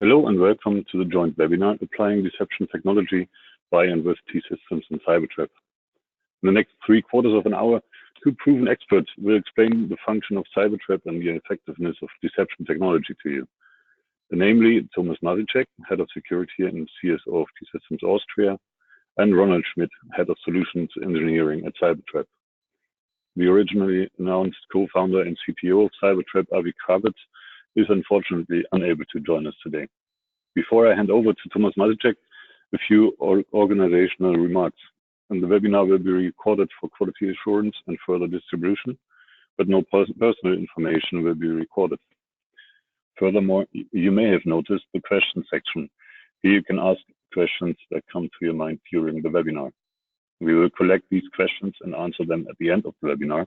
Hello and welcome to the joint webinar Applying Deception Technology by and with T-Systems and CYBERTRAP. In the next 3/4 of an hour, two proven experts will explain the function of Cybertrap and the effectiveness of deception technology to you. Namely, Thomas Masicek, Head of Security and CSO of T-Systems Austria, and Ronald Schmidt, Head of Solutions Engineering at Cybertrap. The originally announced co-founder and CTO of Cybertrap, Avi Kravitz, is unfortunately unable to join us today. Before I hand over to Thomas Masicek, a few organizational remarks. And the webinar will be recorded for quality assurance and further distribution, but no personal information will be recorded. Furthermore, you may have noticed the question section. Here you can ask questions that come to your mind during the webinar. We will collect these questions and answer them at the end of the webinar.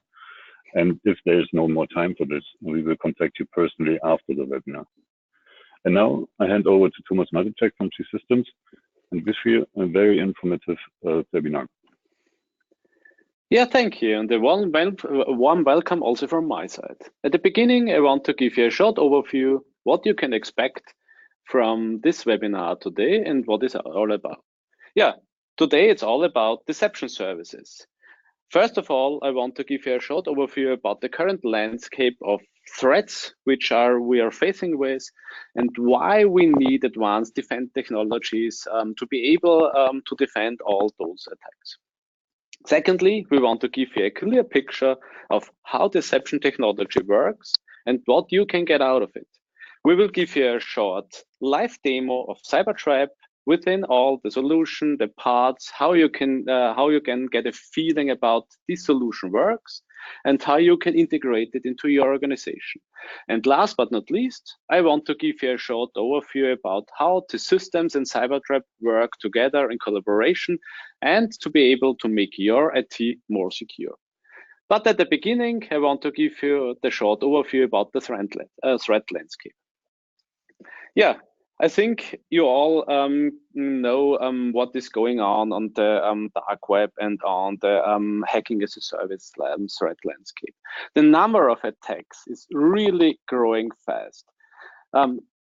And if there is no more time for this, we will contact you personally after the webinar. And now I hand over to Thomas Masicek from T-Systems and wish you a very informative webinar. Yeah, thank you. And a warm welcome also from my side. At the beginning, I want to give you a short overview what you can expect from this webinar today and what it's all about. Yeah, today it's all about deception services. First of all, I want to give you a short overview about the current landscape of threats which we are facing with and why we need advanced defense technologies to be able to defend all those attacks. Secondly, we want to give you a clear picture of how deception technology works and what you can get out of it. We will give you a short live demo of Cybertrap within all the solution, the parts, how you can get a feeling about this solution works and how you can integrate it into your organization. And last but not least, I want to give you a short overview about how T-Systems and CYBERTRAP work together in collaboration and to be able to make your IT more secure. But at the beginning, I want to give you the short overview about the threat landscape. Yeah, I think you all know what is going on the dark web and on the hacking as a service threat landscape. The number of attacks is really growing fast.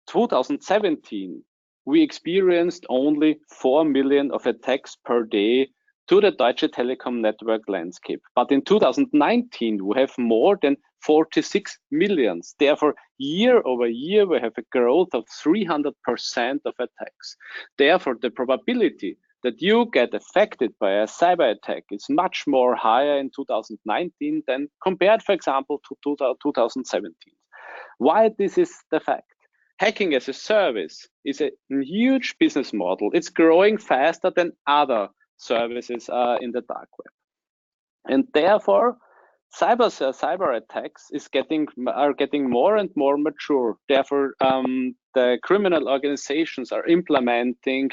2017, we experienced only 4 million of attacks per day to the Deutsche Telekom network landscape. But in 2019, we have more than 46 million. Therefore, year over year, we have a growth of 300% of attacks. Therefore, the probability that you get affected by a cyber attack is much more higher in 2019 than compared, for example, to 2017. Why this is the fact? Hacking as a service is a huge business model. It's growing faster than other services in the dark web. And therefore, cyber attacks are getting more and more mature. Therefore, the criminal organizations are implementing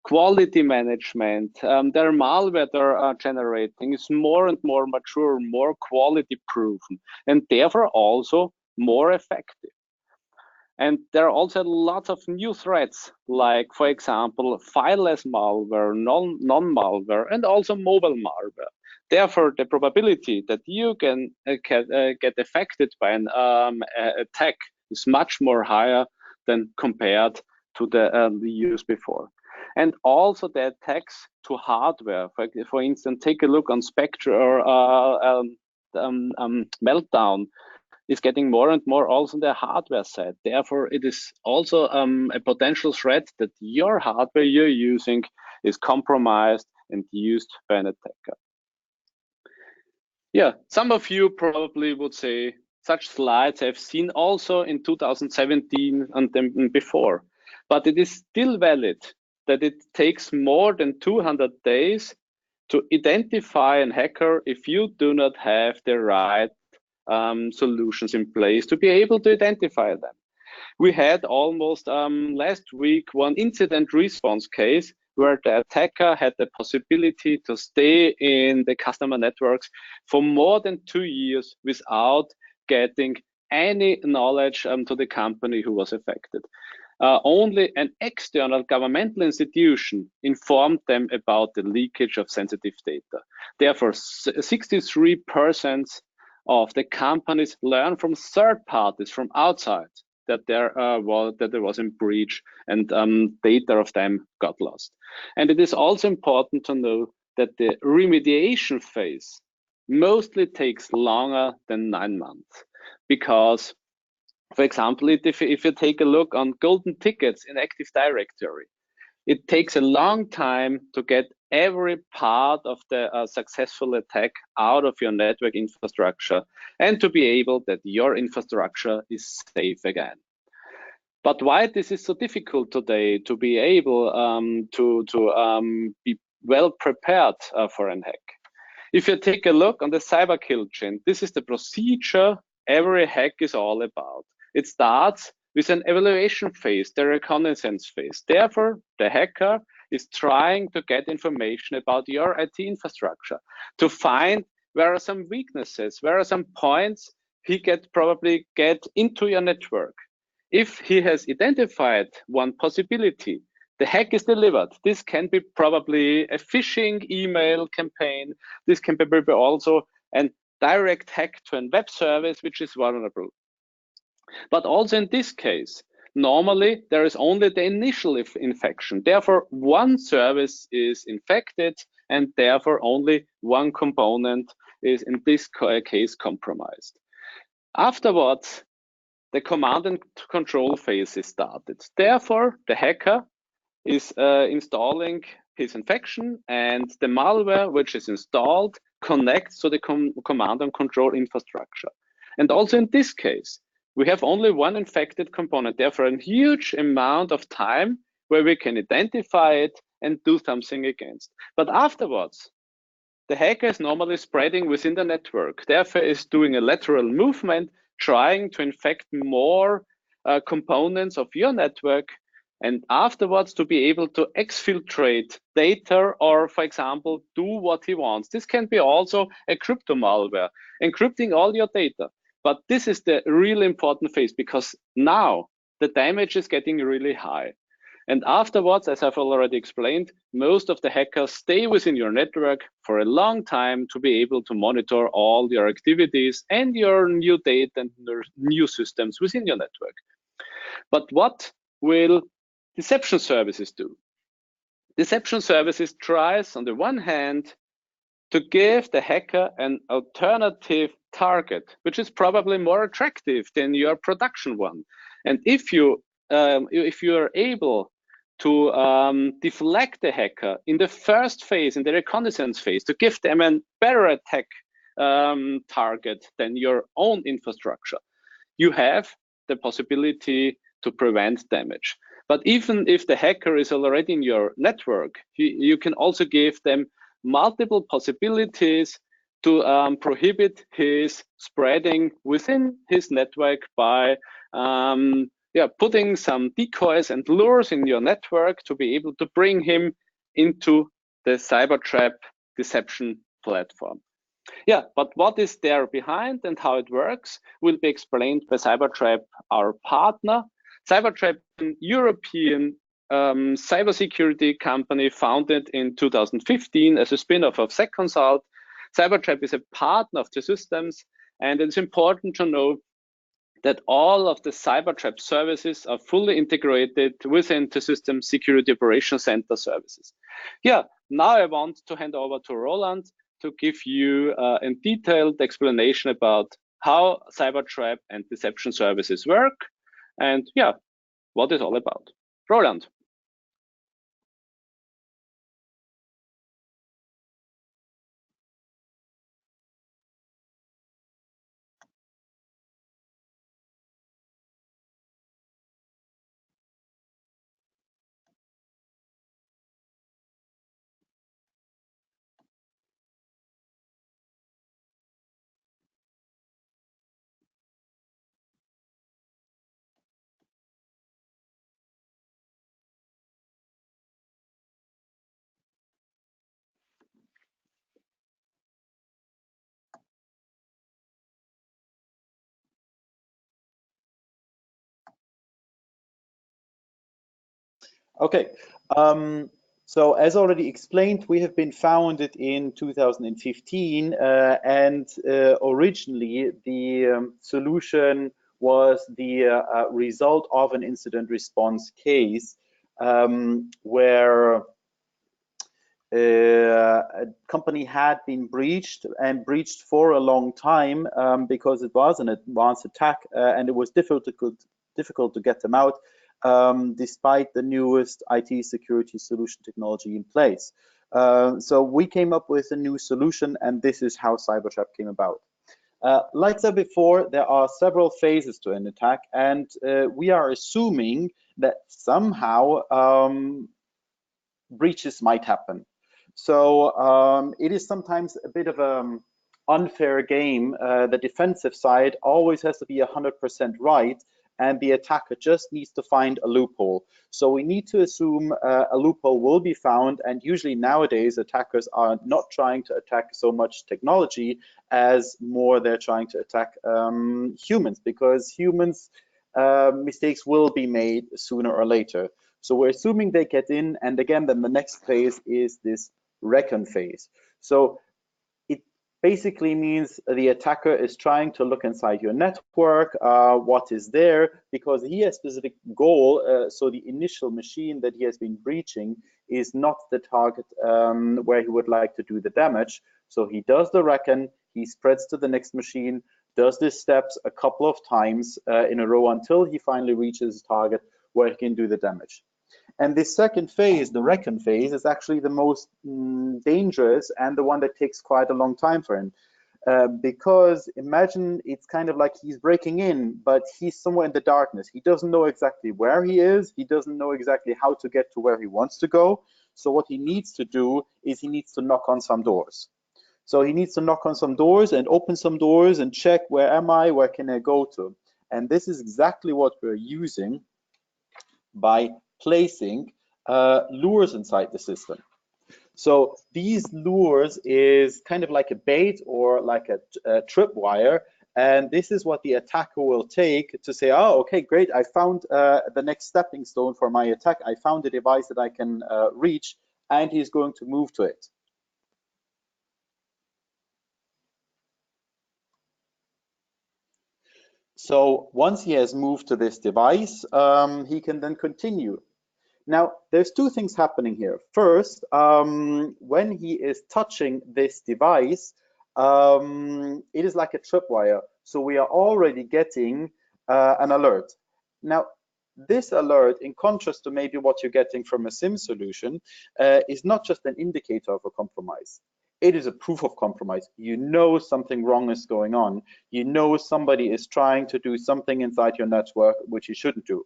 quality management. Their malware they are generating is more and more mature, more quality proven, and therefore also more effective. And there are also lots of new threats, like, for example, fileless malware, non-malware, and also mobile malware. Therefore, the probability that you can get affected by an attack is much more higher than compared to the years before. And also the attacks to hardware. For instance, take a look on Spectre or Meltdown. Is getting more and more also on the hardware side. Therefore, it is also a potential threat that your hardware you're using is compromised and used by an attacker. Yeah, some of you probably would say such slides I've seen also in 2017 and then before, but it is still valid that it takes more than 200 days to identify a hacker if you do not have the right solutions in place to be able to identify them. We had almost last week one incident response case where the attacker had the possibility to stay in the customer networks for more than 2 years without getting any knowledge to the company who was affected. Only an external governmental institution informed them about the leakage of sensitive data. Therefore, 63% of the companies learn from third parties from outside that there was a breach and data of them got lost. And it is also important to know that the remediation phase mostly takes longer than 9 months, because, for example, if you take a look on golden tickets in Active Directory, it takes a long time to get every part of the successful attack out of your network infrastructure and to be able that your infrastructure is safe again. But why this is so difficult today to be able to be well prepared for an hack? If you take a look on the cyber kill chain, this is the procedure every hack is all about. It starts with an evaluation phase, the reconnaissance phase. Therefore, the hacker is trying to get information about your IT infrastructure to find where are some weaknesses, where are some points he probably get into your network. If he has identified one possibility, the hack is delivered. This can be probably a phishing email campaign. This can be also a direct hack to a web service which is vulnerable. But also in this case, normally there is only the initial infection. Therefore, one service is infected and therefore only one component is in this case compromised. Afterwards, the command and control phase is started. Therefore, the hacker is installing his infection, and the malware which is installed connects to the command and control infrastructure. And also in this case, we have only one infected component, therefore a huge amount of time where we can identify it and do something against. But afterwards, the hacker is normally spreading within the network, therefore is doing a lateral movement, trying to infect more components of your network, and afterwards to be able to exfiltrate data or, for example, do what he wants. This can be also a crypto malware, encrypting all your data. But this is the really important phase, because now the damage is getting really high. And afterwards, as I've already explained, most of the hackers stay within your network for a long time to be able to monitor all your activities and your new data and new systems within your network. But what will deception services do? Deception services tries, on the one hand, to give the hacker an alternative target, which is probably more attractive than your production one. And if you are able to deflect the hacker in the first phase, in the reconnaissance phase, to give them a better attack target than your own infrastructure, you have the possibility to prevent damage. But even if the hacker is already in your network, you can also give them multiple possibilities to prohibit his spreading within his network by putting some decoys and lures in your network to be able to bring him into the Cybertrap deception platform. Yeah, but what is there behind and how it works will be explained by Cybertrap, our partner. Cybertrap, a European cybersecurity company founded in 2015 as a spin-off of SecConsult. Cybertrap is a partner of T-Systems, and it's important to know that all of the Cybertrap services are fully integrated within T-Systems Security Operations Center services. Yeah, now I want to hand over to Roland to give you a detailed explanation about how Cybertrap and deception services work, and yeah, what it's all about. Roland. Okay, so as already explained, we have been founded in 2015, and originally the solution was the result of an incident response case where a company had been breached and breached for a long time because it was an advanced attack and it was difficult to get them out despite the newest IT security solution technology in place. So we came up with a new solution, and this is how Cybertrap came about. Like I said before, there are several phases to an attack, and we are assuming that somehow breaches might happen. So it is sometimes a bit of an unfair game. The defensive side always has to be 100% right, and the attacker just needs to find a loophole. So we need to assume a loophole will be found, and usually nowadays attackers are not trying to attack so much technology as more they're trying to attack humans, because humans mistakes will be made sooner or later. So we're assuming they get in, and again, then the next phase is this recon phase. So it basically means the attacker is trying to look inside your network, what is there, because he has a specific goal. So the initial machine that he has been breaching is not the target where he would like to do the damage. So he does the recon, he spreads to the next machine, does these steps a couple of times in a row until he finally reaches his target where he can do the damage. And this second phase, the recon phase, is actually the most dangerous and the one that takes quite a long time for him. Because imagine it's kind of like he's breaking in, but he's somewhere in the darkness. He doesn't know exactly where he is. He doesn't know exactly how to get to where he wants to go. So what he needs to do is he needs to knock on some doors. So he needs to knock on some doors and open some doors and check, where am I, where can I go to? And this is exactly what we're using by placing lures inside the system. So these lures is kind of like a bait or like a tripwire, and this is what the attacker will take to say, oh, okay, great, I found the next stepping stone for my attack. I found a device that I can reach, and he's going to move to it. So once he has moved to this device, he can then continue. Now, there's two things happening here. First, when he is touching this device, it is like a tripwire. So we are already getting an alert. Now, this alert, in contrast to maybe what you're getting from a SIM solution, is not just an indicator of a compromise. It is a proof of compromise. You know something wrong is going on. You know somebody is trying to do something inside your network which he shouldn't do.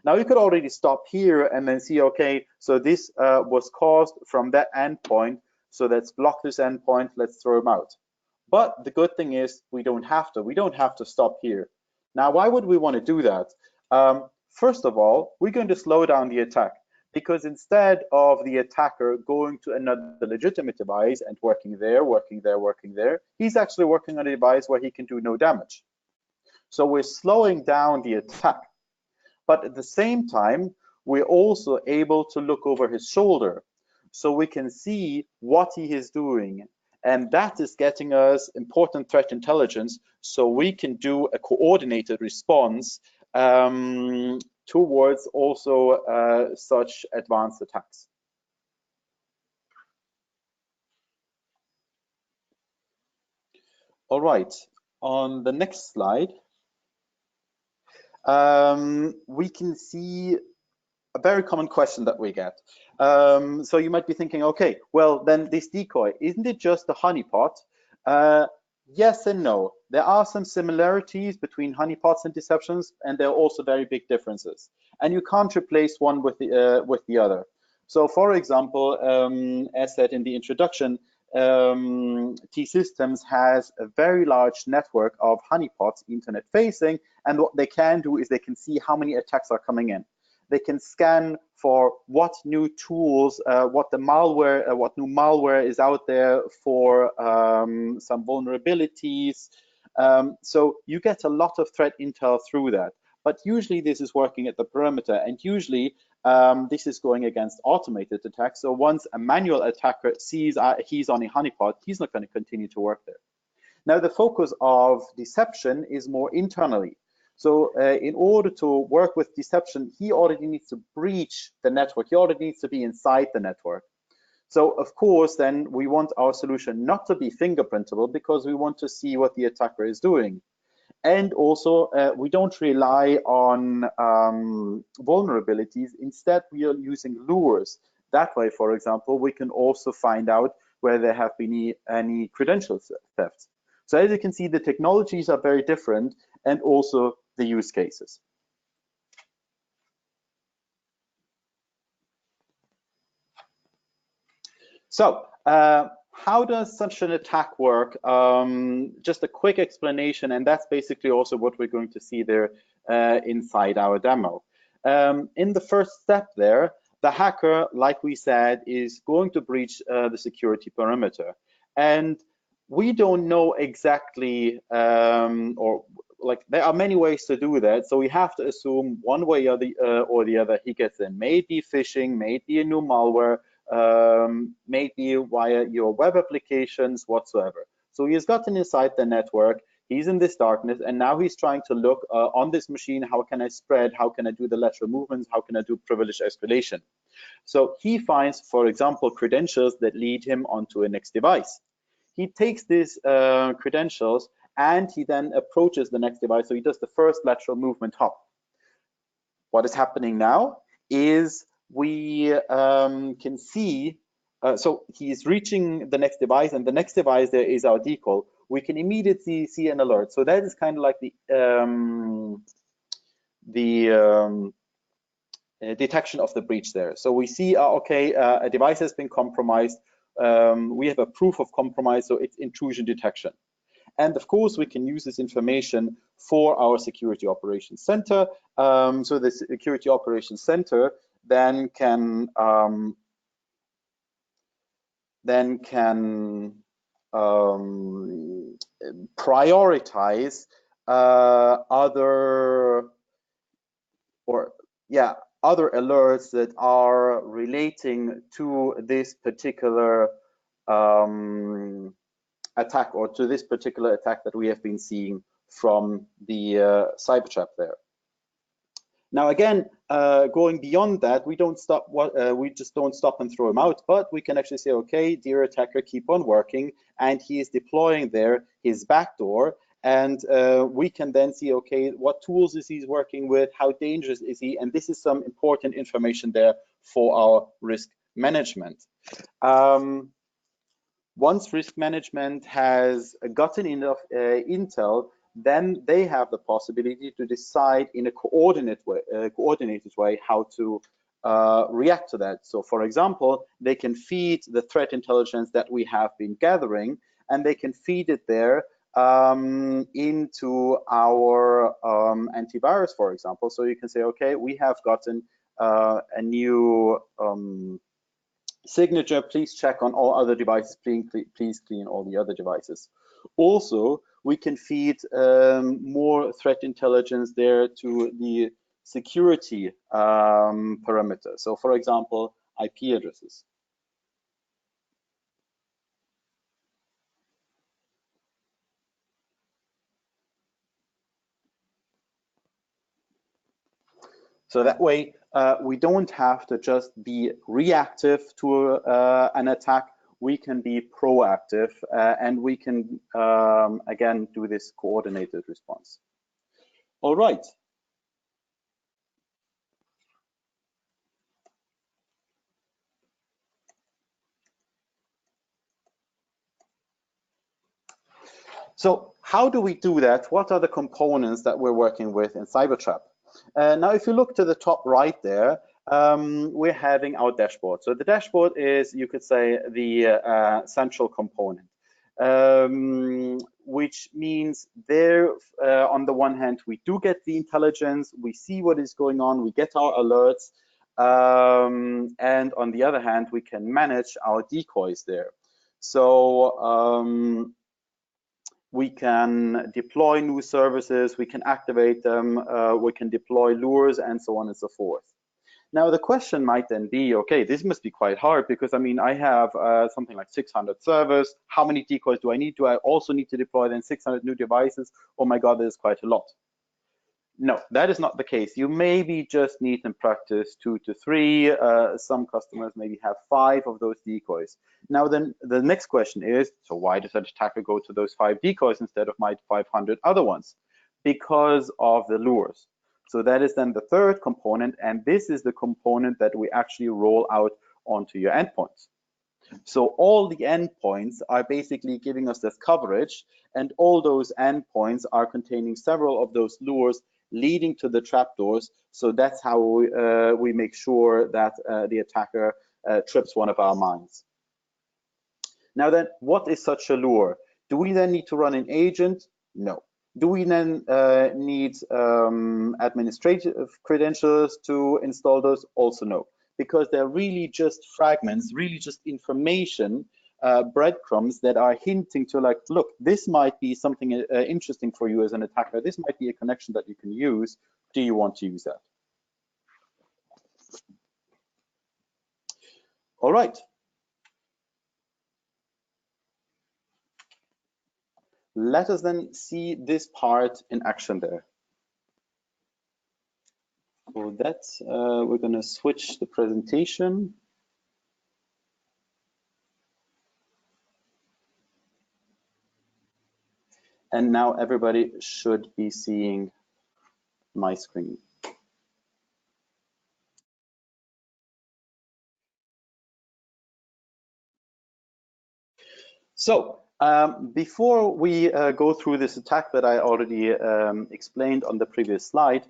Now you could already stop here and then see, okay, so this was caused from that endpoint, so let's block this endpoint, let's throw him out. But the good thing is we don't have to stop here. Now, why would we want to do that? First of all, we're going to slow down the attack, because instead of the attacker going to another legitimate device and working there, he's actually working on a device where he can do no damage. So we're slowing down the attack. But at the same time, we're also able to look over his shoulder, so we can see what he is doing. And that is getting us important threat intelligence, so we can do a coordinated response towards also such advanced attacks. All right, on the next slide, we can see a very common question that we get. So you might be thinking, okay, well, then this decoy, isn't it just a honeypot? Yes and no. There are some similarities between honeypots and deceptions, and there are also very big differences. And you can't replace one with the other. So for example, as said in the introduction, T-Systems has a very large network of honeypots internet facing, and what they can do is they can see how many attacks are coming in. They can scan for what new tools, what new malware is out there for some vulnerabilities. So you get a lot of threat intel through that. But usually this is working at the perimeter, and usually this is going against automated attacks. So once a manual attacker sees he's on a honeypot, he's not going to continue to work there. Now the focus of deception is more internally. So in order to work with deception, he already needs to breach the network. He already needs to be inside the network. So of course, then we want our solution not to be fingerprintable because we want to see what the attacker is doing. And also, we don't rely on vulnerabilities. Instead, we are using lures. That way, for example, we can also find out where there have been any credential thefts. So as you can see, the technologies are very different, and also the use cases. So how does such an attack work? Just a quick explanation, and that's basically also what we're going to see there inside our demo. In the first step there, the hacker, like we said, is going to breach the security perimeter. And we don't know exactly, or like there are many ways to do that. So we have to assume one way or the other he gets in. Maybe phishing, maybe a new malware, maybe via your web applications whatsoever. So he's gotten inside the network, he's in this darkness, and now he's trying to look on this machine, how can I spread, how can I do the lateral movements, how can I do privilege escalation. So he finds, for example, credentials that lead him onto a next device. He takes these credentials and he then approaches the next device. So he does the first lateral movement hop. What is happening now is we can see, so he's reaching the next device, and the next device there is our decoy. We can immediately see an alert. So that is kind of like the detection of the breach there. So we see, okay, a device has been compromised. We have a proof of compromise, so it's intrusion detection. And of course, we can use this information for our security operations center. So the security operations center then can prioritize other alerts that are relating to this particular attack, or to this particular attack that we have been seeing from the Cybertrap there. Now again, going beyond that, we just don't stop and throw him out, but we can actually say, okay, dear attacker, keep on working, and he is deploying there his backdoor, and we can then see, okay, what tools is he working with, how dangerous is he, and this is some important information there for our risk management. Once risk management has gotten enough intel, then they have the possibility to decide in a coordinated way how to react to that. So for example, they can feed the threat intelligence that we have been gathering, and they can feed it there into our antivirus, for example. So you can say, okay, we have gotten a new signature, please check on all other devices, please clean all the other devices. Also, we can feed more threat intelligence there to the security parameter. So for example, IP addresses. So that way, we don't have to just be reactive to an attack. We can be proactive, and we can, again, do this coordinated response. All right. So how do we do that? What are the components that we're working with in Cybertrap? Now, if you look to the top right there, we're having our dashboard. So the dashboard is, you could say, the central component, which means there, on the one hand, we do get the intelligence, we see what is going on, we get our alerts, and on the other hand, we can manage our decoys there. So we can deploy new services, we can activate them, we can deploy lures, and so on and so forth. Now, the question might then be, okay, this must be quite hard, because I mean, I have something like 600 servers. How many decoys do I need? Do I also need to deploy then 600 new devices? Oh my God, that is quite a lot. No, that is not the case. You maybe just need in practice 2 to 3. Some customers maybe have 5 of those decoys. Now then the next question is, so why does an attacker go to those 5 decoys instead of my 500 other ones? Because of the lures. So that is then the third component, and this is the component that we actually roll out onto your endpoints. So all the endpoints are basically giving us this coverage, and all those endpoints are containing several of those lures leading to the trapdoors. So that's how we make sure that the attacker trips one of our mines. Now then, what is such a lure? Do we then need to run an agent? No. Do we then need administrative credentials to install those? Also no, because they're really just fragments, really just information, breadcrumbs that are hinting to like, look, this might be something interesting for you as an attacker. This might be a connection that you can use. Do you want to use that? All right. Let us then see this part in action there. For that, we're going to switch the presentation. And now everybody should be seeing my screen. So before we go through this attack that I already explained on the previous slide,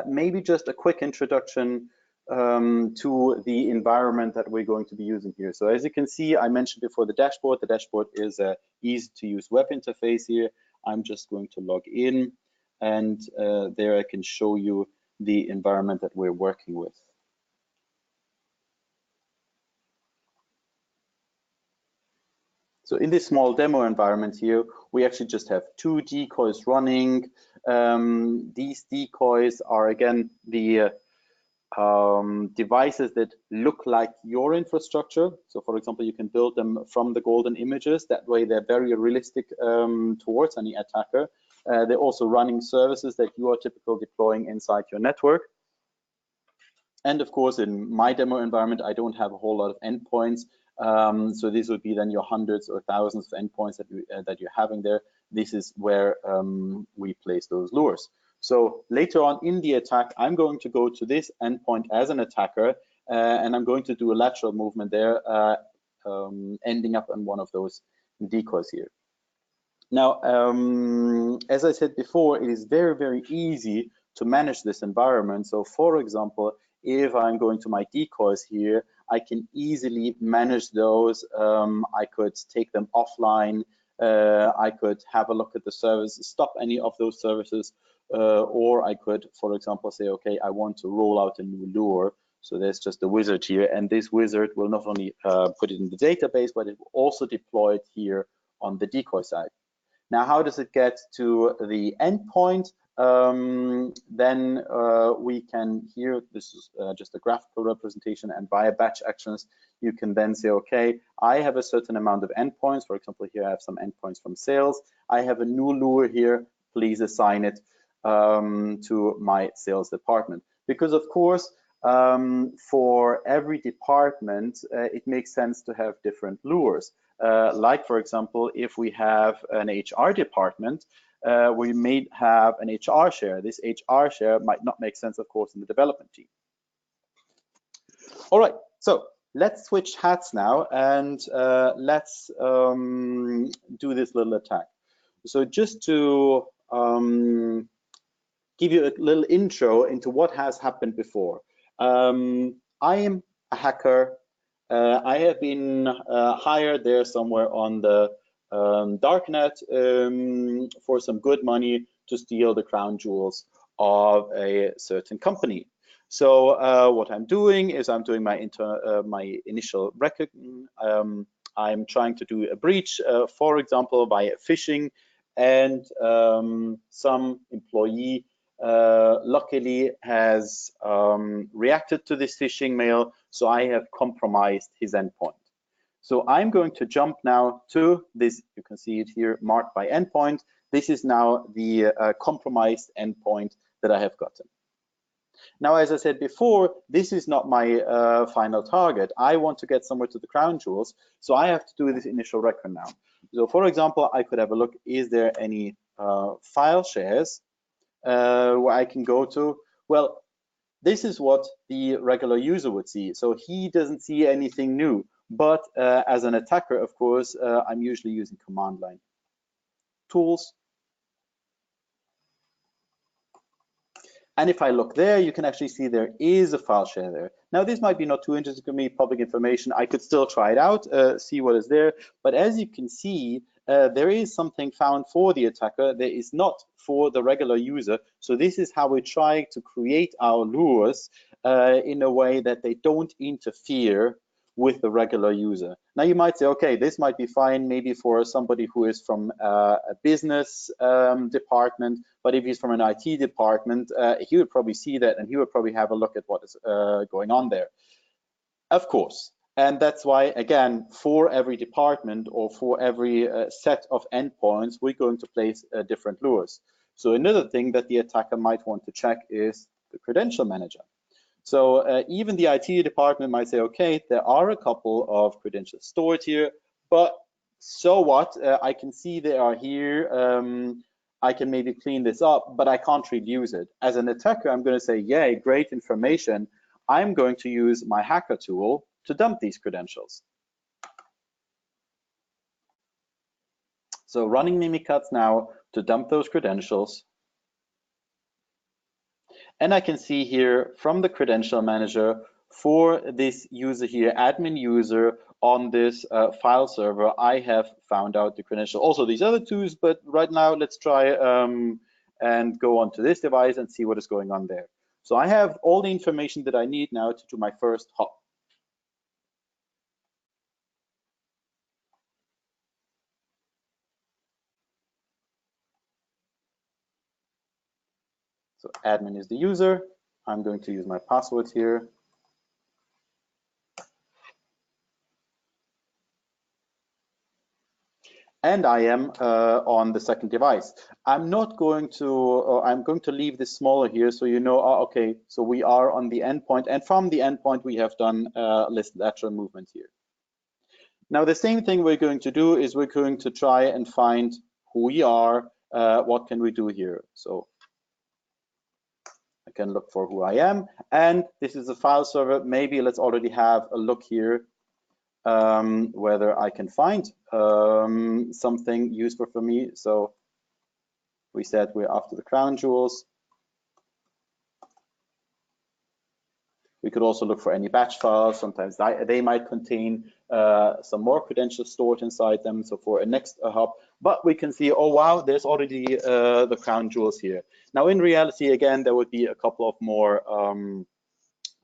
maybe just a quick introduction to the environment that we're going to be using here. So as you can see, I mentioned before the dashboard. The dashboard is an easy to use web interface here. I'm just going to log in, and there I can show you the environment that we're working with. So in this small demo environment here, we actually just have 2 decoys running. These decoys are again the devices that look like your infrastructure. So for example, you can build them from the golden images. That way they're very realistic towards any attacker. They're also running services that you are typically deploying inside your network. And of course, in my demo environment, I don't have a whole lot of endpoints. So these would be then your hundreds or thousands of endpoints that you're having there. This is where we place those lures. So later on in the attack, I'm going to go to this endpoint as an attacker, and I'm going to do a lateral movement there, ending up on one of those decoys here. Now, as I said before, it is very, very easy to manage this environment. So for example, if I'm going to my decoys here, I can easily manage those. I could take them offline. I could have a look at the service, stop any of those services, or I could, for example, say, okay, I want to roll out a new lure. So there's just a wizard here, and this wizard will not only put it in the database, but it will also deploy it here on the decoy side. Now, how does it get to the endpoint? Then we can here, this is just a graphical representation, and via batch actions, you can then say, okay, I have a certain amount of endpoints. For example, here I have some endpoints from sales. I have a new lure here. Please assign it to my sales department. Because of course, for every department, it makes sense to have different lures. Like for example, if we have an HR department, we may have an HR share. This HR share might not make sense, of course, in the development team. All right, so let's switch hats now, and let's do this little attack. So just to give you a little intro into what has happened before. I am a hacker. I have been hired there somewhere on the darknet for some good money to steal the crown jewels of a certain company. So what I'm doing is I'm doing my initial recognition. I'm trying to do a breach, for example, by phishing, and some employee luckily has reacted to this phishing mail, so I have compromised his endpoint. So I'm going to jump now to this, you can see it here marked by endpoint. This is now the compromised endpoint that I have gotten. Now, as I said before, this is not my final target. I want to get somewhere to the crown jewels, so I have to do this initial record now. So for example, I could have a look, is there any file shares where I can go to? Well, this is what the regular user would see. So he doesn't see anything new, but as an attacker, of course, I'm usually using command line. Tools. And if I look there, you can actually see there is a file share there. Now, this might be not too interesting to me, public information. I could still try it out, see what is there. But as you can see, there is something found for the attacker. There is not for the regular user. So this is how we try to create our lures in a way that they don't interfere with the regular user. Now you might say, okay, this might be fine maybe for somebody who is from a business department, but if he's from an IT department, he would probably see that and he would probably have a look at what is going on there. Of course, and that's why, again, for every department or for every set of endpoints, we're going to place different lures. So another thing that the attacker might want to check is the credential manager. So even the IT department might say, okay, there are a couple of credentials stored here, but so what? I can see they are here. I can maybe clean this up, but I can't really use it. As an attacker, I'm going to say, yay, great information. I'm going to use my hacker tool to dump these credentials. So running Mimikatz now to dump those credentials. And I can see here from the credential manager for this user here, admin user on this file server, I have found out the credential. Also these other twos, but right now let's try and go onto this device and see what is going on there. So I have all the information that I need now to do my first hop. So admin is the user. I'm going to use my password here. And I am on the second device. I'm not going to, or I'm going to leave this smaller here so you know, oh, okay, so we are on the endpoint, and from the endpoint we have done list lateral movement here. Now the same thing we're going to do is we're going to try and find who we are, what can we do here. So I can look for who I am, and this is a file server. Maybe let's already have a look here. Whether I can find something useful for me. So we said we're after the crown jewels. We could also look for any batch files. Sometimes they might contain some more credentials stored inside them. So for a next hop, but we can see, oh wow, there's already the crown jewels here. Now in reality, again, there would be a couple of more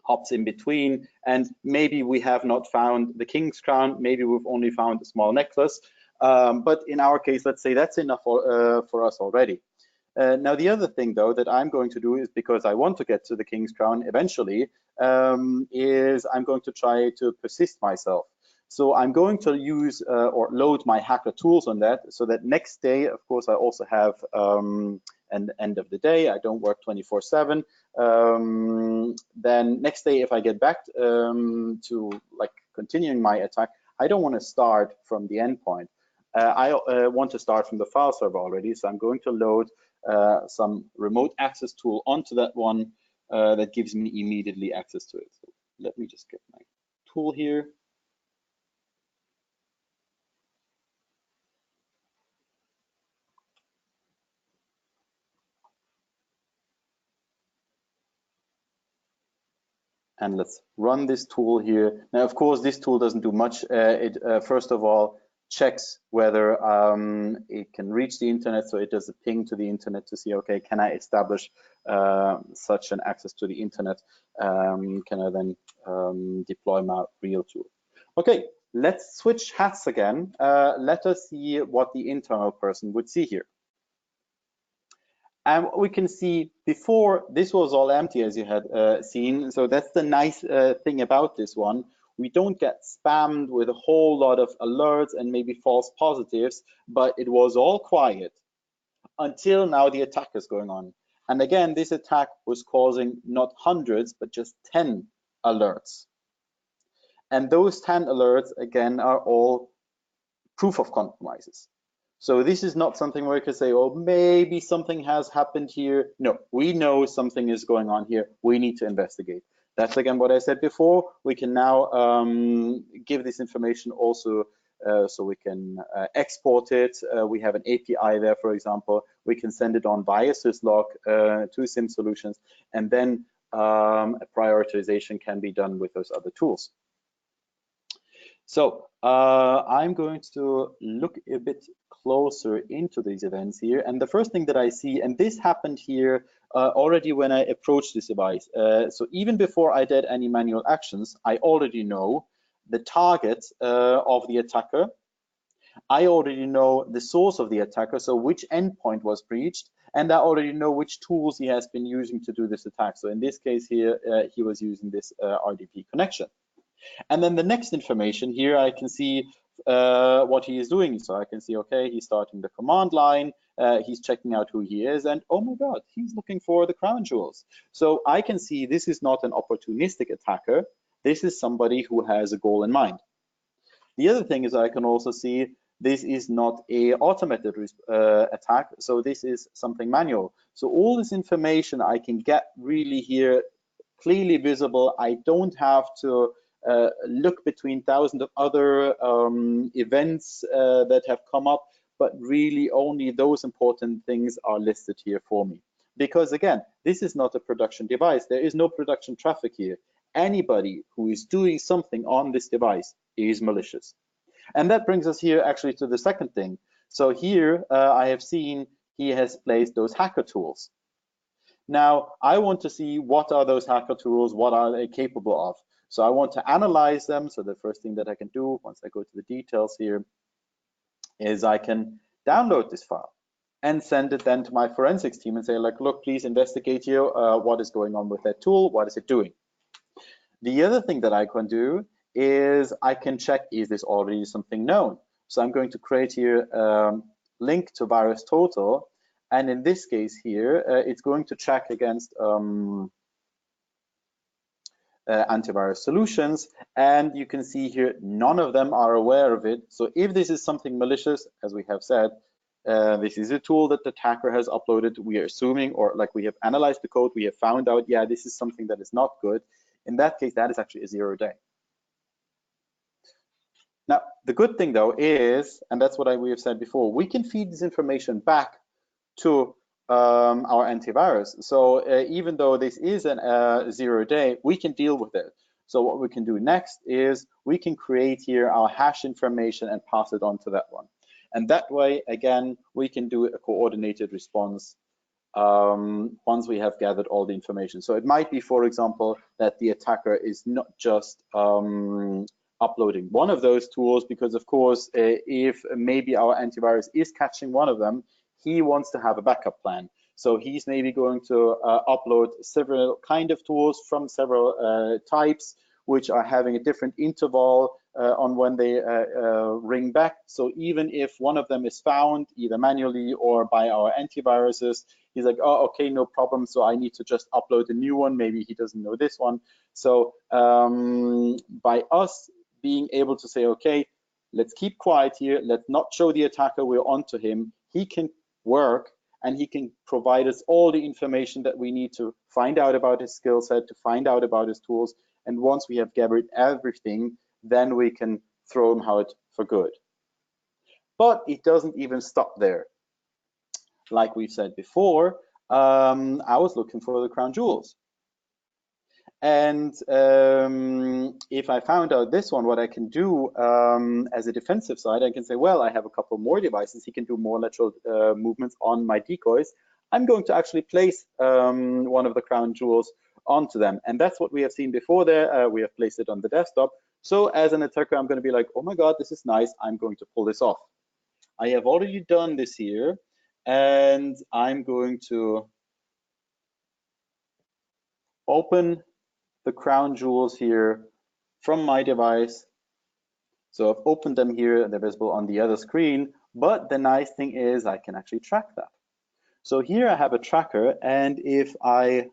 hops in between, and maybe we have not found the king's crown, maybe we've only found a small necklace, but in our case, let's say that's enough for us already. Now the other thing though that I'm going to do is, because I want to get to the king's crown eventually, is I'm going to try to persist myself. So I'm going to use or load my hacker tools on that, so that next day, of course, I also have an end of the day. I don't work 24/7. Then next day, if I get back to like continuing my attack, I don't want to start from the endpoint. I want to start from the file server already. So I'm going to load some remote access tool onto that one that gives me immediately access to it. So let me just get my tool here. And let's run this tool here. Now, of course, this tool doesn't do much. It first of all checks whether it can reach the internet. So it does a ping to the internet to see, okay, can I establish such an access to the internet? Can I then deploy my real tool? Okay, let's switch hats again. Let us see what the internal person would see here. And we can see before, this was all empty, as you had seen. So that's the nice thing about this one. We don't get spammed with a whole lot of alerts and maybe false positives, but it was all quiet. until now the attack is going on. And again, this attack was causing not hundreds, but just 10 alerts. And those 10 alerts, again, are all proof of compromises. So this is not something where you can say, oh, maybe something has happened here. No, we know something is going on here. We need to investigate. That's again what I said before. We can now give this information also so we can export it. We have an API there, for example. We can send it on via syslog to SIM solutions, and then a prioritization can be done with those other tools. So I'm going to look a bit closer into these events here. And the first thing that I see, and this happened here already when I approached this device. So even before I did any manual actions, I already know the target of the attacker. I already know the source of the attacker, so which endpoint was breached, and I already know which tools he has been using to do this attack. So in this case here, he was using this RDP connection. And then the next information here, I can see what he is doing. So I can see, okay, he's starting the command line, he's checking out who he is, and oh my God, he's looking for the crown jewels. So I can see this is not an opportunistic attacker. This is somebody who has a goal in mind. The other thing is I can also see this is not a automated attack. So this is something manual. So all this information I can get really here clearly visible. I don't have to look between thousands of other events that have come up, but really only those important things are listed here for me. Because again, this is not a production device. There is no production traffic here. Anybody who is doing something on this device is malicious. And that brings us here actually to the second thing. So here I have seen he has placed those hacker tools. Now I want to see what are those hacker tools, what are they capable of. So I want to analyze them. So the first thing that I can do once I go to the details here is I can download this file and send it then to my forensics team and say, like, look, please investigate here. What is going on with that tool? What is it doing? The other thing that I can do is I can check, is this already something known? So I'm going to create here link to VirusTotal. And in this case here, it's going to check against antivirus solutions. And you can see here, none of them are aware of it. So if this is something malicious, as we have said, this is a tool that the attacker has uploaded. We are assuming, or like we have analyzed the code, we have found out, yeah, this is something that is not good. In that case, that is actually a 0-day. Now, the good thing though is, and that's what we have said before, we can feed this information back to our antivirus. So even though this is a 0-day, we can deal with it. So what we can do next is we can create here our hash information and pass it on to that one. And that way, again, we can do a coordinated response once we have gathered all the information. So it might be, for example, that the attacker is not just uploading one of those tools, because of course, if maybe our antivirus is catching one of them, he wants to have a backup plan. So he's maybe going to upload several kind of tools from several types, which are having a different interval on when they ring back. So even if one of them is found either manually or by our antiviruses, he's like, oh, okay, no problem. So I need to just upload a new one. Maybe he doesn't know this one. So by us being able to say, okay, let's keep quiet here. Let's not show the attacker we're onto him. He can work and he can provide us all the information that we need to find out about his skill set, to find out about his tools. And once we have gathered everything, then we can throw him out for good. But it doesn't even stop there. Like we've said before, I was looking for the crown jewels. And if I found out this one, what I can do as a defensive side, I can say, well, I have a couple more devices. He can do more lateral movements on my decoys. I'm going to actually place one of the crown jewels onto them. And that's what we have seen before there. We have placed it on the desktop. So as an attacker, I'm going to be like, oh my God, this is nice. I'm going to pull this off. I have already done this here. And I'm going to open the crown jewels here from my device. So I've opened them here, they're visible on the other screen, but the nice thing is I can actually track that. So here I have a tracker, and if I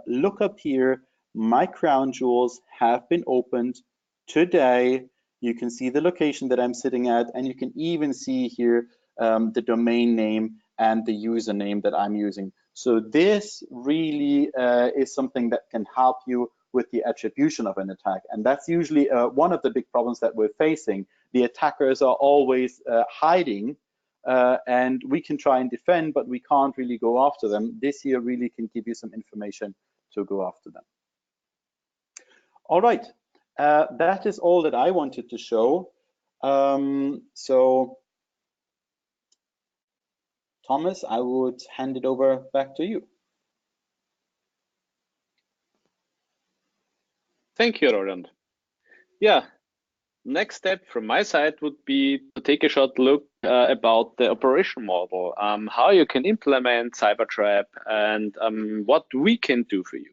look up here, my crown jewels have been opened today. You can see the location that I'm sitting at, and you can even see here the domain name and the username that I'm using. So this really is something that can help you with the attribution of an attack. And that's usually one of the big problems that we're facing. The attackers are always hiding, and we can try and defend, but we can't really go after them. This here really can give you some information to go after them. All right, that is all that I wanted to show. So Thomas, I would hand it over back to you. Thank you, Roland. Yeah, next step from my side would be to take a short look about the operation model, how you can implement CyberTrap, and what we can do for you.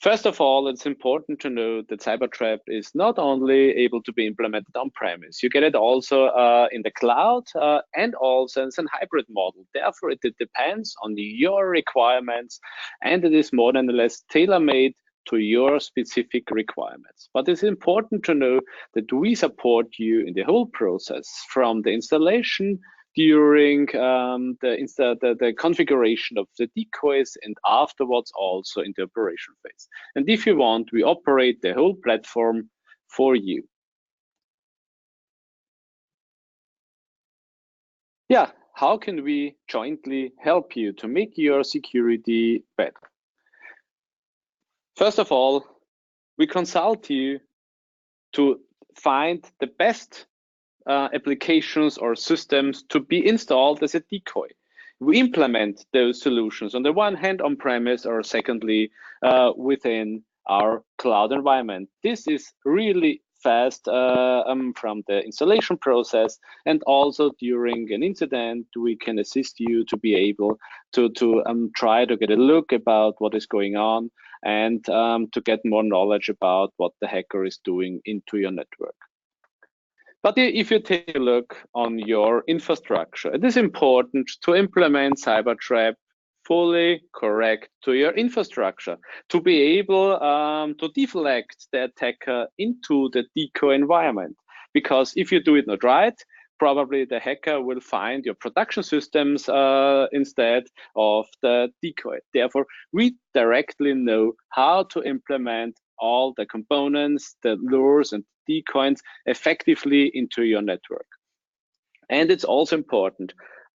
First of all, it's important to know that CyberTrap is not only able to be implemented on-premise, you get it also in the cloud and also as a hybrid model. Therefore, it depends on your requirements, and it is more than less tailor-made to your specific requirements. But it's important to know that we support you in the whole process, from the installation during the configuration of the decoys, and afterwards also in the operation phase. And if you want, we operate the whole platform for you. Yeah, how can we jointly help you to make your security better? First of all, we consult you to find the best applications or systems to be installed as a decoy. We implement those solutions on the one hand on-premise, or secondly within our cloud environment. This is really fast from the installation process, and also during an incident we can assist you to be able to try to get a look about what is going on, and to get more knowledge about what the hacker is doing into your network. But if you take a look on your infrastructure, it is important to implement CyberTrap fully correct to your infrastructure, to be able to deflect the attacker into the decoy environment. Because if you do it not right, probably the hacker will find your production systems instead of the decoy. Therefore, we directly know how to implement all the components, the lures and decoys effectively into your network. And it's also important,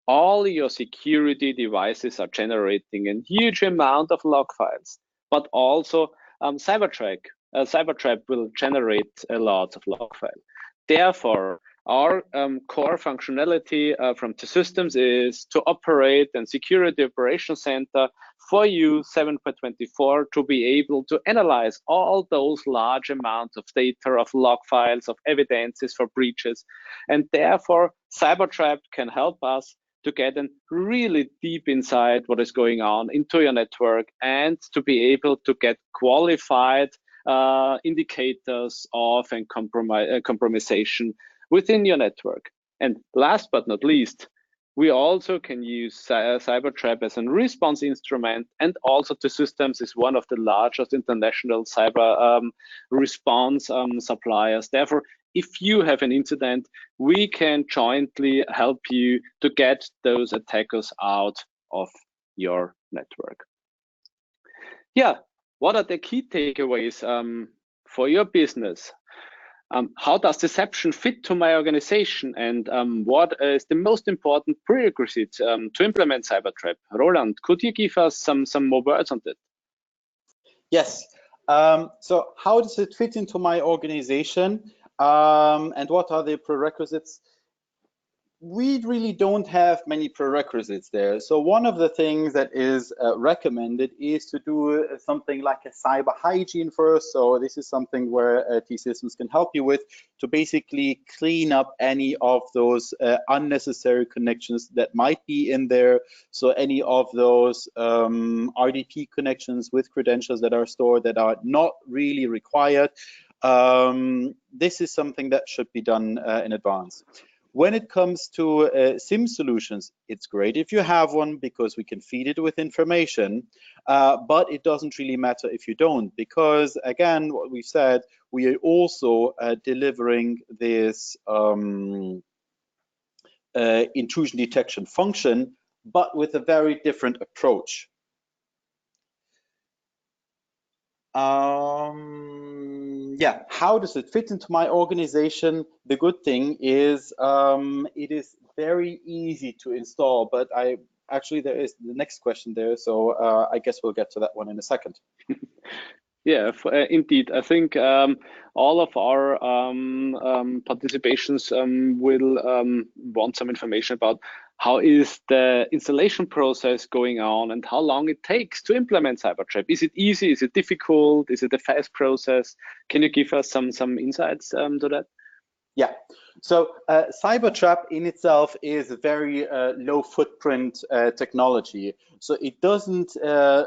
all your security devices are generating a huge amount of log files, but also CyberTrap will generate a lot of log files. Therefore, our core functionality from T-Systems is to operate and security operation center for you 7/24 to be able to analyze all those large amounts of data, of log files, of evidences for breaches. And therefore, CyberTrap can help us to get a really deep insight what is going on into your network, and to be able to get qualified indicators of and compromisation within your network. And last but not least, we also can use CyberTrap as a response instrument, and also T-Systems is one of the largest international cyber response suppliers. Therefore, if you have an incident, we can jointly help you to get those attackers out of your network. Yeah, what are the key takeaways for your business? How does deception fit to my organization, and what is the most important prerequisite to implement CyberTrap? Roland, could you give us some more words on that? Yes. So how does it fit into my organization, and what are the prerequisites? We really don't have many prerequisites there. So one of the things that is recommended is to do something like a cyber hygiene first. So this is something where T-Systems can help you with, to basically clean up any of those unnecessary connections that might be in there. So any of those RDP connections with credentials that are stored that are not really required. This is something that should be done in advance. When it comes to SIM solutions, it's great if you have one because we can feed it with information, but it doesn't really matter if you don't, because again, what we've said, we are also delivering this intrusion detection function, but with a very different approach. Yeah, how does it fit into my organization? The good thing is it is very easy to install, but actually there is the next question there, so I guess we'll get to that one in a second. Yeah, indeed. I think all of our participations will want some information about how is the installation process going on and how long it takes to implement Cybertrap. Is it easy? Is it difficult? Is it a fast process? Can you give us some insights to that? Yeah, so Cybertrap in itself is a very low footprint technology. So it doesn't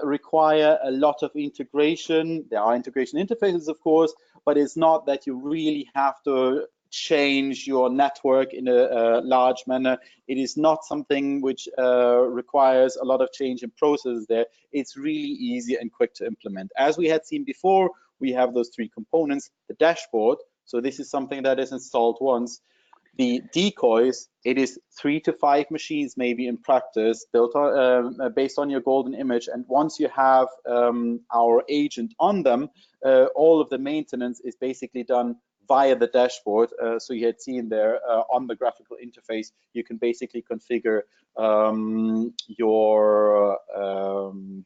require a lot of integration. There are integration interfaces, of course, but it's not that you really have to change your network in a large manner. It is not something which requires a lot of change in processes there. It's really easy and quick to implement. As we had seen before, we have those three components: the dashboard. So this is something that is installed once. The decoys, it is 3 to 5 machines maybe in practice, built on, based on your golden image. And once you have our agent on them, all of the maintenance is basically done via the dashboard. So you had seen there on the graphical interface, you can basically configure your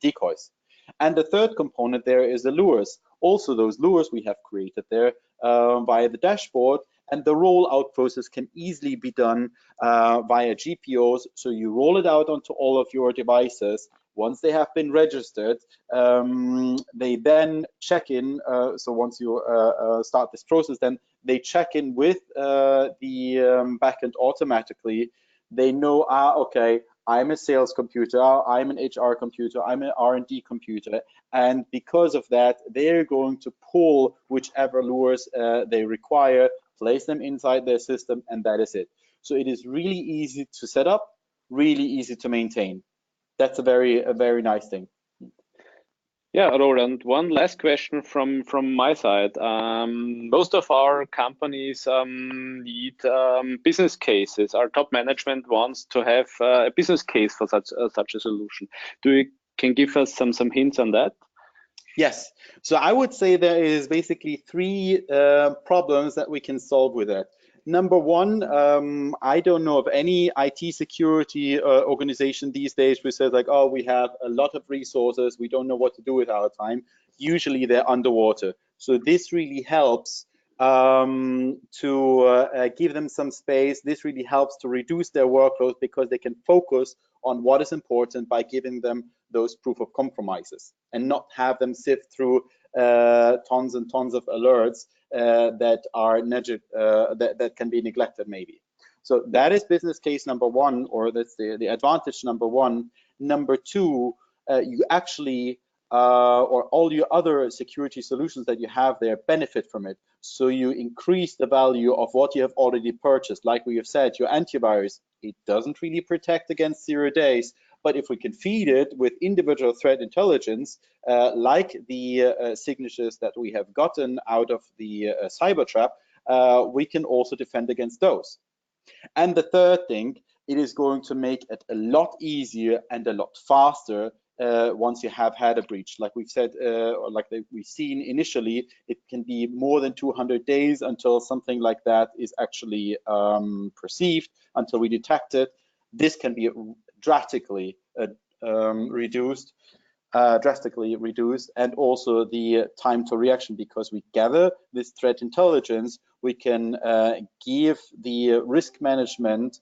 decoys. And the third component there is the lures. Also, those lures we have created there via the dashboard, and the rollout process can easily be done via GPOs. So you roll it out onto all of your devices. Once they have been registered, they then check in. So once you start this process, then they check in with the backend automatically. They know, okay, I'm a sales computer, I'm an HR computer, I'm an R&D computer, and because of that, they're going to pull whichever lures they require, place them inside their system, and that is it. So it is really easy to set up, really easy to maintain. That's a very nice thing. Yeah, Roland, one last question from my side. Most of our companies need business cases. Our top management wants to have a business case for such a solution. Can give us some hints on that? Yes. So I would say there is basically 3 problems that we can solve with it. Number one, I don't know of any IT security organization these days who says like, oh, we have a lot of resources, we don't know what to do with our time. Usually they're underwater. So this really helps to give them some space. This really helps to reduce their workload because they can focus on what is important by giving them those proof of compromises and not have them sift through tons and tons of alerts that are that can be neglected maybe. So that is business case number one, or that's the advantage number one. Number two, you actually or all your other security solutions that you have there benefit from it. So you increase the value of what you have already purchased. Like we have said, your antivirus, it doesn't really protect against 0 days, but if we can feed it with individual threat intelligence, like the signatures that we have gotten out of the Cybertrap, we can also defend against those. And the third thing, it is going to make it a lot easier and a lot faster once you have had a breach. Like we've said, or like we've seen initially, it can be more than 200 days until something like that is actually perceived, until we detect it. This can be drastically reduced, and also the time to reaction, because we gather this threat intelligence, we can give the risk management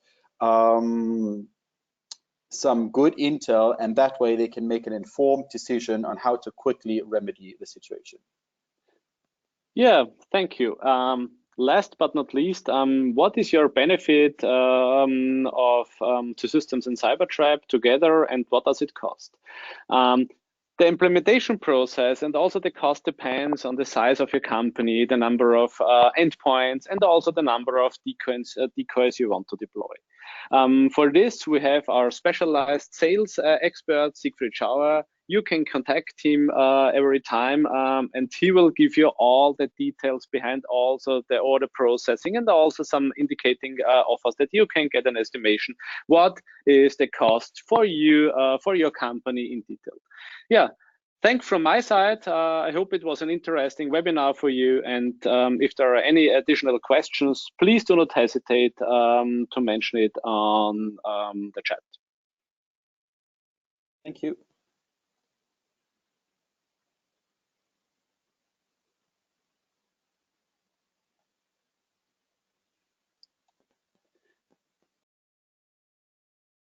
some good intel, and that way they can make an informed decision on how to quickly remedy the situation. Yeah, thank you. Last but not least, what is your benefit of T-Systems and CyberTrape together, and what does it cost? The implementation process and also the cost depends on the size of your company, the number of endpoints, and also the number of decoys you want to deploy. For this, we have our specialized sales expert, Siegfried Schauer. You can contact him every time, and he will give you all the details behind also the order processing and also some indicating offers that you can get an estimation. What is the cost for you, for your company in detail? Yeah, thanks from my side. I hope it was an interesting webinar for you. And if there are any additional questions, please do not hesitate to mention it on the chat. Thank you.